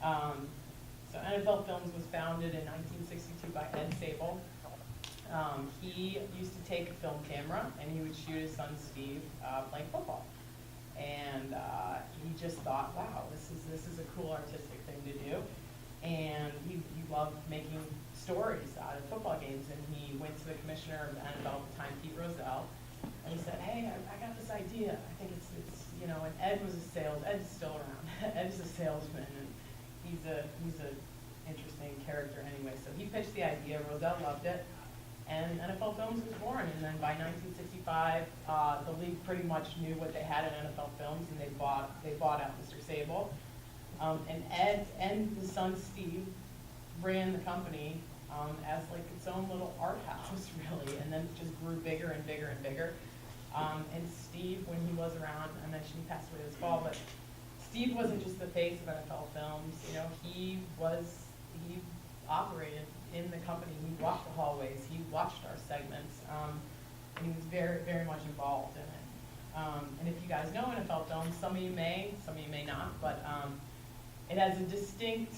So NFL Films was founded in 1962 by Ed Sable. He used to take a film camera and he would shoot his son Steve playing football. And he just thought, wow, this is a cool artistic thing to do. And he loved making stories out of football games. And he went to the commissioner of the NFL at the time, Pete Rozelle, and he said, hey, I got this idea. I think it's and Ed was Ed's still around. Ed's a salesman, and he's a interesting character anyway. So he pitched the idea, Rozelle loved it, and NFL Films was born. And then by 1965, the league pretty much knew what they had in NFL Films, and they bought out Mr. Sable. And Ed and his son Steve ran the company as like its own little art house, really, and then it just grew bigger and bigger and bigger. And Steve, when he was around, I mentioned he passed away this fall, but Steve wasn't just the face of NFL Films. He operated in the company. He walked the hallways. He watched our segments, and he was very, very much involved in it. And if you guys know NFL Films, some of you may not, but it has a distinct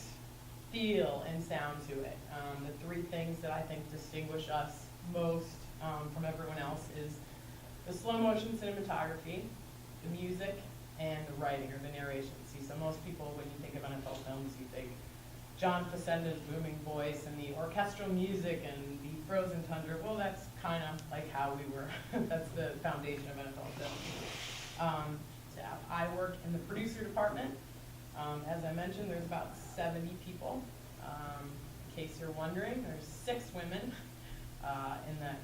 feel and sound to it. The three things that I think distinguish us most from everyone else is the slow motion cinematography, the music, and the writing or the narration. See, so most people, when you think of NFL Films, you think John Facenda's booming voice and the orchestral music and the frozen tundra. Well, that's kind of like how we were. That's the foundation of NFL Films. I work in the producer department. As I mentioned, there's about 70 people. In case you're wondering, there's 6 women in that.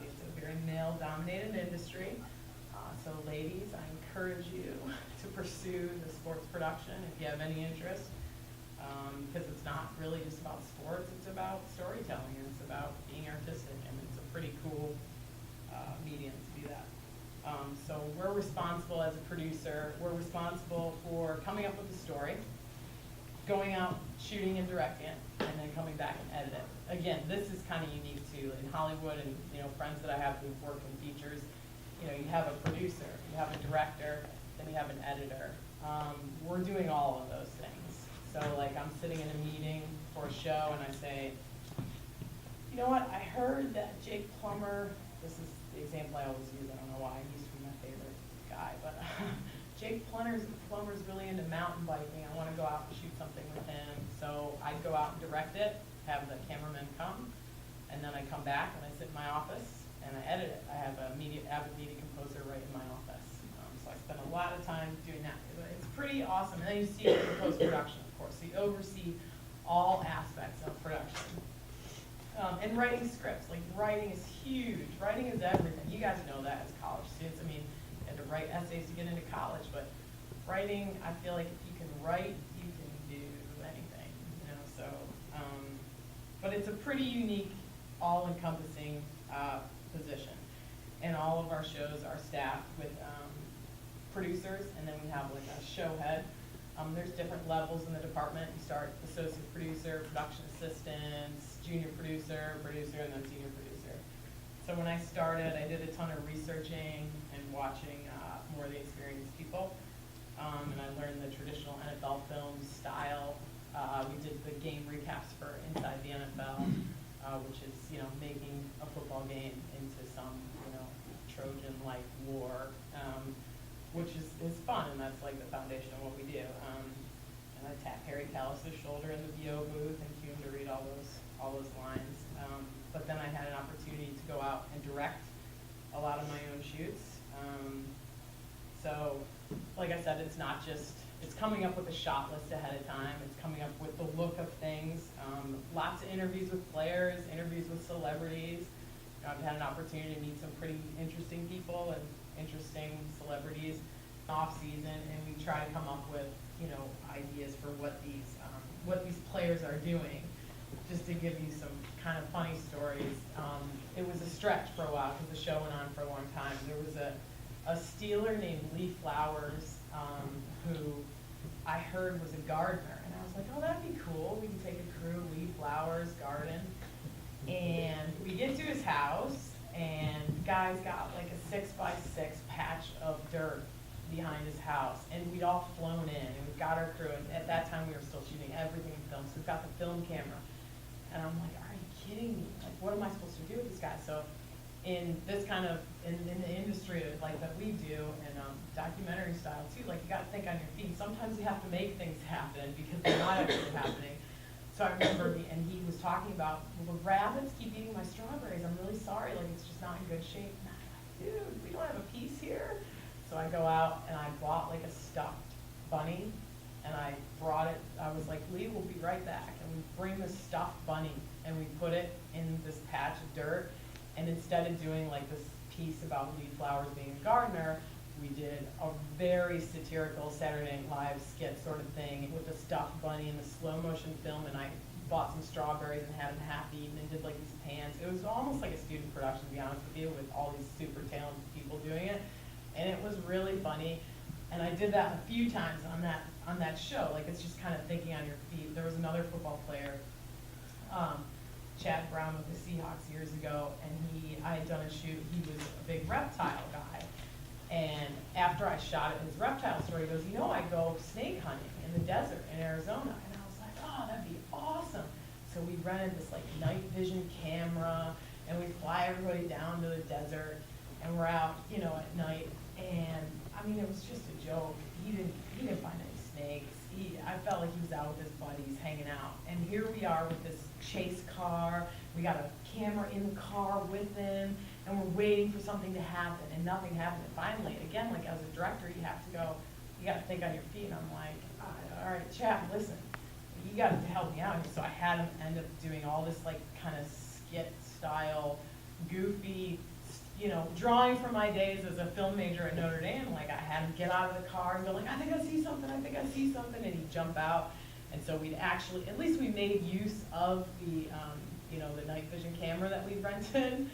It's a very male-dominated industry. So ladies, I encourage you to pursue the sports production if you have any interest, because it's not really just about sports, it's about storytelling, and it's about being artistic, and it's a pretty cool medium to do that. So we're responsible as a producer, we're responsible for coming up with the story, going out, shooting and directing it, and then coming back and edit it. Again, this is kind of unique too. In Hollywood and friends that I have who've worked in features, you have a producer, you have a director, then you have an editor. We're doing all of those things. So like I'm sitting in a meeting for a show and I say, you know what, I heard that Jake Plummer, this is the example I always use, I don't know why, he used to be my favorite guy, but Jake Plummer's really into mountain biking. I want to go out and shoot something with him. So I go out and direct it, have the cameraman come, and then I come back and I sit in my office and I edit it. I have an avid media composer right in my office. So I spend a lot of time doing that. It's pretty awesome. And then you see it in post-production, of course. So you oversee all aspects of production. And writing scripts. Like writing is huge. Writing is everything. You guys know that as college students. I mean, you had to write essays to get into college, but writing, I feel like if you can write, you can do anything, so, but it's a pretty unique, all-encompassing position. And all of our shows are staffed with producers, and then we have like a show head. There's different levels in the department. You start associate producer, production assistants, junior producer, and then senior producer. So when I started, I did a ton of researching and watching more of the experienced people. And I learned the traditional NFL film style. We did the game recaps for Inside the NFL, which is, making a football game into some, Trojan-like war, which is fun, and that's like the foundation of what we do. And I tap Harry Callis' shoulder in the VO booth and cue him to read all those lines. But then I had an opportunity to go out and direct a lot of my own shoots. So, like I said, it's not just, it's coming up with a shot list ahead of time. It's coming up with the look of things. Lots of interviews with players, interviews with celebrities. I've had an opportunity to meet some pretty interesting people and interesting celebrities off season, and we try to come up with, ideas for what these players are doing. Just to give you some kind of funny stories. It was a stretch for a while because the show went on for a long time. There was a Steeler named Lee Flowers, who I heard was a gardener, and I was like, oh, that'd be cool. We can take a crew, Lee Flowers, garden. And we get to his house, and the guy's got like a 6x6 patch of dirt behind his house, and we'd all flown in, and we've got our crew, and at that time we were still shooting everything in film, so we've got the film camera. And I'm like, are you kidding me? Like, what am I supposed to do with this guy? So in this kind of, in the industry like that we do, and documentary style too, like you gotta think on your feet. Sometimes you have to make things happen because they're not actually happening. So I remember, and he was talking about, well, the rabbits keep eating my strawberries. I'm really sorry, like it's just not in good shape. And I'm like, dude, we don't have a piece here. So I go out and I bought like a stuffed bunny, and I brought it. I was like, Lee, we'll be right back. And we bring the stuffed bunny, and we put it in this patch of dirt. And instead of doing like this piece about Lee Flowers being a gardener, we did a very satirical Saturday Night Live skit sort of thing with the stuffed bunny and the slow motion film, and I bought some strawberries and had him half eaten and did like these pans. It was almost like a student production, to be honest with you, with all these super talented people doing it. And it was really funny. And I did that a few times on that show. Like, it's just kind of thinking on your feet. There was another football player, Chad Brown with the Seahawks years ago, and I had done a shoot. He was a big reptile guy. And after I shot his reptile story, he goes, you know, I go snake hunting in the desert in Arizona. And I was like, oh, that'd be awesome. So we rented this like night vision camera, and we fly everybody down to the desert, and we're out, you know, at night. And I mean, it was just a joke. He didn't find any snakes. I felt like he was out with his buddies hanging out. And here we are with this chase car. We got a camera in the car with him, and we're waiting for something to happen, and nothing happened. And finally, again, like as a director, you have to go, you got to think on your feet. And I'm like, all right, chap, listen, you got to help me out here. So I had him end up doing all this like kind of skit style, goofy, you know, drawing from my days as a film major at Notre Dame. Like, I had him get out of the car and go like, I think I see something, I think I see something, and he'd jump out. And so we'd actually, at least we made use of the, you know, the night vision camera that we rented.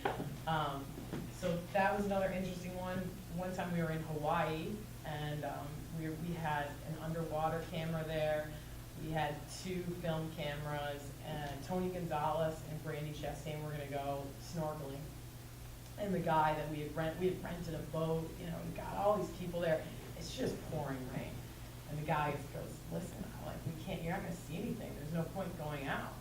So that was another interesting one. One time we were in Hawaii, and we had an underwater camera there. We had 2 film cameras, and Tony Gonzalez and Brandy Chastain were gonna go snorkeling. And the guy that we had rented a boat, you know, we got all these people there. It's just pouring rain. And the guy goes, listen, you're not gonna see anything. There's no point going out.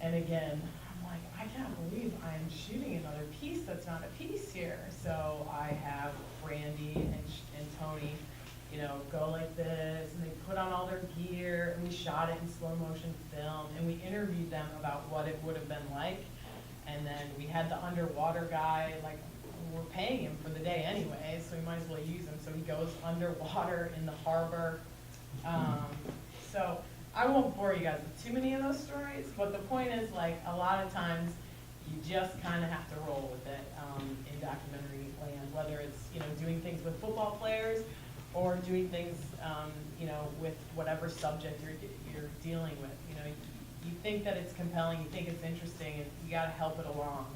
And again, I'm like, I can't believe I'm shooting another piece that's not a piece here. So I have Brandy and Tony, you know, go like this, and they put on all their gear, and we shot it in slow motion film, and we interviewed them about what it would have been like. And then we had the underwater guy, like, we're paying him for the day anyway, so we might as well use him. So he goes underwater in the harbor. So I won't bore you guys with too many of those stories, but the point is, like, a lot of times you just kind of have to roll with it in documentary land, whether it's, you know, doing things with football players or doing things, you know, with whatever subject you're dealing with. You know, you think that it's compelling, you think it's interesting, and you got to help it along.